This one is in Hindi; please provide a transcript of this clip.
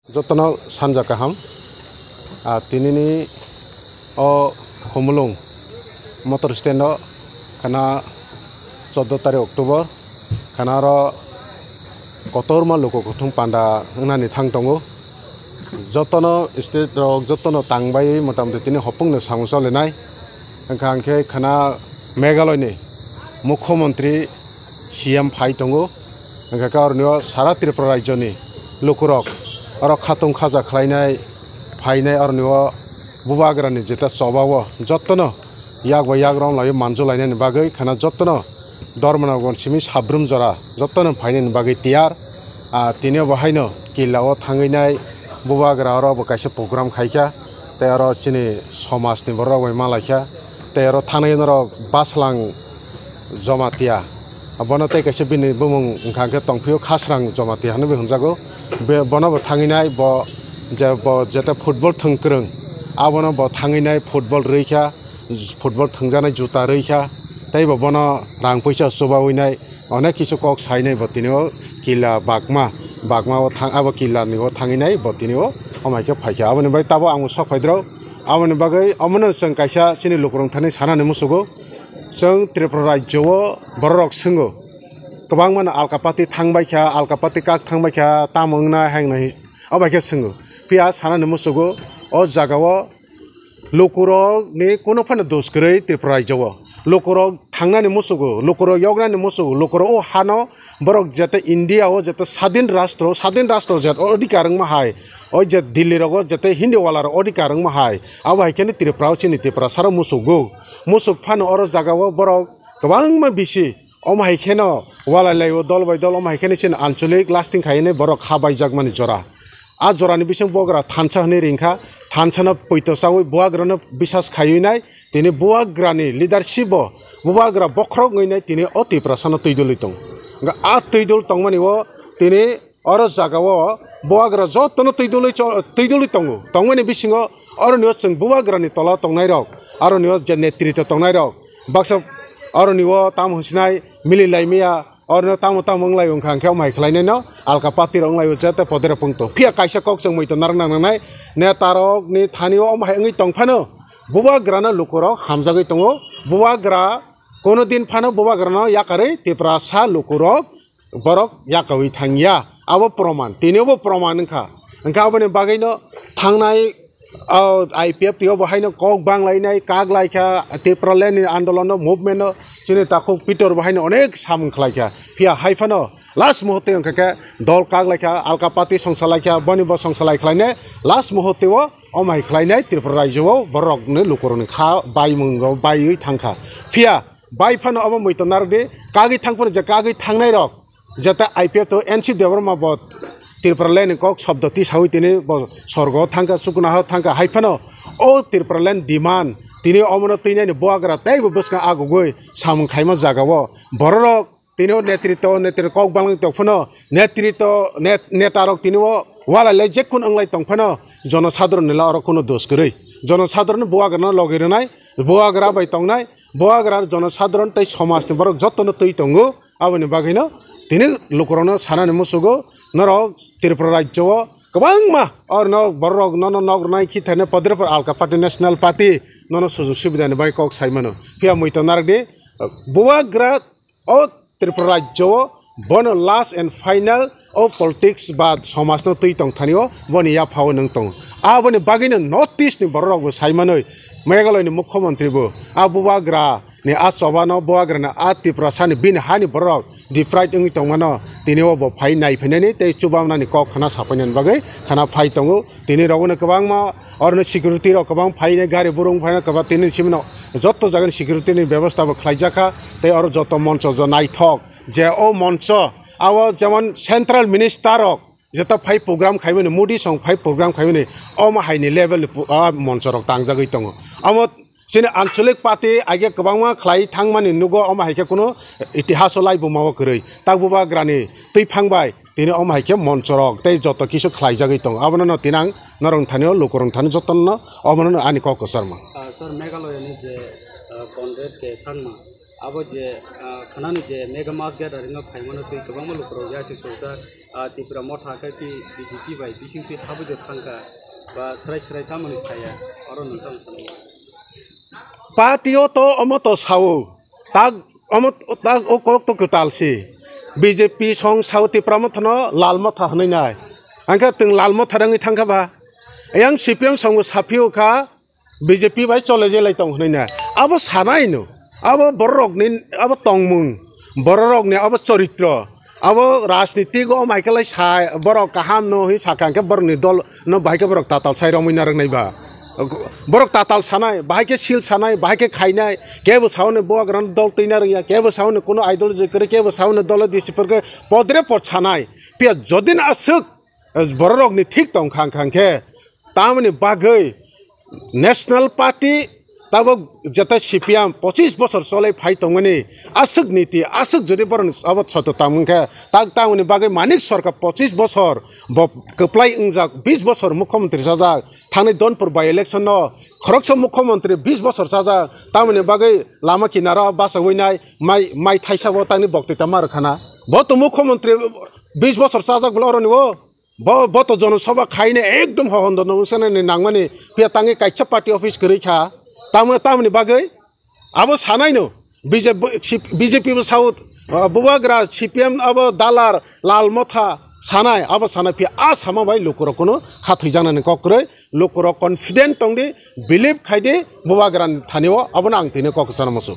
जतन सानजा गाहाम तिनिनि हमलुं मटर स्टैंड खाना 14 तारिख अक्टोबर खाना कतरमा लोक गथुं पांडा होनानै थां दङ जतन स्टेट जतन तांबाय मटामति तिनि हपुंनो सामुसलेनाय अंखे खाना मेघालयनि मुख्यमंत्री CM फाइ दङ अंखे कारनियो सारा त्रिपुरा राज्यनि लोकरक और खातुं खाजा खालायनाय फायनाय और नियो बुबाग्रानि जेता सबावो जतन याग याग्राव लायो मानजो लायनायनि बागै खाना जतन दरमना गनसिमि साब्रुम जरा जतन फायनायनि बागै तियार तिनियो बाहायनो किल्लाव थांगैनाय बुबाग्रा और बकायसे प्रोग्राम खायखा ते और चिनि समाजनि बराव मालायखा ते और थानायनर बासलां जमातिया बनते कैसे बिनि बुमुं ओंखांखे तंफियो खासरां जमातिया हनो बे हुनजागो बे बनबो थांगैनाय जेते फुटबल थंक्रं आबनो ब थांगैनाय फुटबल रैखा फुटबल थंजानाय जुता रैखा तैबो बन रां पैसा सुबावैनाय अनेक किसु कक साइनाय बतिनियो किला बागमा थां आबो किलानि थांगैनाय बतिनियो अमायके फायखा आबनि बाय ताबो आं सक फायद्राव आबनि बागै अमनो जों कायसा सिनि लोकरं थानाय सानानि मुसुगो जों त्रिपुरा राज्यआव बररक सोंगो गोबां मान आलकापाति थांबायखा आलकापाति काक थांबायखा तामंना हांनाय अबायके सोंगो फिया सानानि मुसुगो अ जागाव लोकरनि कोनो फान दोष गरै त्रिपुरा राज्यआव लोकरक थांनानै मुसुगो लोकरक यगनानि मुसुगो लोकरक ओ हानो बरक जते इंडियाआव जते स्वाधीन राष्ट्र जत अधिकारं माहाय ओ जे दिल्ली रगो जते हिंदी वालार अधिकारं माहाय आबायकेनि त्रिपुरा चिनि त्रिपुरा सारा मुसुगो मुसुग फानो और जागाव बरक गोबां मा बिसि अमायकेनो वालायलायो दल बाय दल अमायकेनि सिन आंचलिक लास्टिं खायने बरक खाबाय जागमानि जरा आ जरानि बिसं बग्रा थानसा हने रिंखा थानसाना पैतसावै बुआग्रानो बिसास खायैनाय तिनि बुआग्रानि लिडारशिप बुआग्रा बख्रक गयनाय तिनि अति प्रसन्न तैदुलै दं आ तैदुल तंमानि ओ तिनि और जागाव बुआग्रा जतन तैदुलै दं तंमानि बिसिङो और नियो जों बुआग्रानि तला तंनाय रक आरो नियो जे नेतृत्व तंनाय रक बाक्सा और नियो ताम हसिनाय मिलिलायमिया और तामंगलाय ओंखांखे माइखलायनाय न आलका पाति रंलाय जते पदरे पंक्तो फिया कायसा कक जों मैतो नारनांनाय नेतारक नि थानियो अमाय तंफानो बुबाग्रानो लोकरक हामजागै दङ बुबाग्रा कोनो दिन फानो बुबाग्रानो याकारै त्रिपुरा सा लोकरक बरक याकावै थांगिया आबो प्रमाण तिनियोबो प्रमाण ओंखा आबोनि बागैनो थांनाय IPF तियो बाहायनो कक बांलायनाय काग लायखा त्रिपुरा लेनि आन्दोलन मुभमेन्ट चिनि ताखौ पिटर बाहायनो अनेक सामन खलायखा फिया हाइफानो लास्ट मुहूर्ते ओंखाके दल काग लायखा आलका पाति संसालायखा बनिब संसालाय खलायने लास्ट मुहूर्ते अमाय खलायनाय त्रिपुरा राज्यआव बरकनो लोकरनि खा बायमंगौ बायै थांखा फिया बायफानो अब मैतो नारदे कागै थांफोर जे कागै थांनाय रक जते IPF तो NC देवरमा बत त्रिपुरा लेन कक शब्द तिसावै तिनि स्वर्ग थांखा सुकुनाह थांखा हाइफानो ओ त्रिपुरा लेन डिमान्ड तिनि अमनो तैनायनि बुआग्रा तैबो बसका आगुगै सामन खायमा जागाव बररक तिनि नेतृत्व कक बांलां तफनो नेतृत्व नेतारक तिनि वालाय जेकुन अंलाय तंफनो जनसाधारण निला और कोनो दोष गरै जनसाधारण बुआग्रानो लगैरनाय बुआग्रा बाय तंनाय बुआग्रा जनसाधारण तै समाजनि बरक जतन तै तंगो आबनि बागैनो तिनि लोकरनो सानानि मुसुगो नरक त्रिपुरा राज्यआव गोबां मा और न बरक न नगरनाय खिथाने पदरेफोर आलका पार्टी नेशनल पार्टी न सुजुग सुबिदानि बाय कक साइमानो फिया मैतो नारदे बुआग्रा ओ त्रिपुरा राज्यआव बन लास्ट एंड फाइनल ओ पॉलिटिक्स बाद समाजनो तै तंथानियो बनि या फाव नों तंग आबनि बागैनो नॉर्थ ईस्टनि बरकबो साइमानै मेघालयनि मुख्यमंत्रीबो आ बुआग्रा नि आ सबानो बुआग्राना आ त्रिपुरा सानि बिन हानि बरक डिफ्राइड ओंइ तंमानो तिनियो ब फाइ नायफैनायनि तै चुबामनानि कक खाना साफैनायनि बागै खाना फाइ तंगो तिनि रगनो गोबां मा और सिकिउरिटी रक गोबां फाइनाय गारि बुरुं फाइना गोबां तिनि सिमनो जत्त जागोन सिकिउरिटीनि व्यवस्थाबो खालायजाखा तै और जत्त मंच ज नायथक जे ओ मंच आव जेमन सेंट्रल मिनिस्टारक जेता फाइ प्रोग्राम खायबोनि मोदी सं फाइ प्रोग्राम खायबोनि अम हाइनि लेभेल मंच रक तांजागै दङ अम चिनि आंचलिक पार्टी आगे गोबां खलाय थांमानि नुगो अमायके कोनो इतिहास लाइबो मावा गरै तागबुबाग्रानि तै फांबाय तिनि अमायके मंचरक तै जत किसु खलायजागै दङ आबनो न तिनां नरं थानियो लोकरं थानि जतन अमनो आनि कक शर्मा सर मेघालयनि जे कॉन्ट्रैक्ट के सानमा abo je khana ni je mega mass gathering of khaimano tui kabang malu project soja Tipra Motha ka ki BJP Bai bising pi habu je thangka ba srai tamani saya aron nonton sana Patio to omoto sao tag okok to kutalsi BJP song sao Tipra Motha no lal Motha hnai nai angka tung lal Motha rangi thangka ba yang CPM song sapiu ka BJP Bai chole je lai tong hnai nai abo sanai no abo borok ni abo tongmung borok ni abo charitra abo rajniti go Michael sai borok kaham no hi sakang ke bor ni dol no bai ke borok tatal sai romina rang nai ba borok tatal sanai bai ke sil sanai bai ke khainai ke bo saune bo gran dol tinar ya ke bo saune kono ideology kare ke bo saune dol disipur ke podre por sanai pia jodin asuk borok ni thik tong khang ke tamni bagai national party tabo jata CPM 25 বছর চলাই ফাই তংনি আসুক নীতি আসুক যদি বরন আবত সত তামুনকে তাক তামনি বাগে মানিক সরকার 25 বছর কপ্লাই ইংজাক 20 বছর মুখ্যমন্ত্রী সাজাক থানে দনপুর বাই ইলেকশন ন খরকস মুখ্যমন্ত্রী 20 বছর সাজাক তামনি বাগে লামা কিনারা বাসা হইনাই মাই থাইসাবো তানি বক্তৃতা মার খানা বত মুখ্যমন্ত্রী 20 বছর সাজাক বলরনি ও বত জনসভা খাইনে একদম হহন্দ নসনে নাংমানি পিয়া তাঙ্গে কাইছা পার্টি অফিস করি খা tamni bagai abo sanai no BJP South bubagra CPM abo dalar lal Motha sanai abo sanai pi asama bai lokoro kono khathoi janani kokre lokoro confident tongdi believe khaide bubagra thaniwa abo nang tine kokosana mosu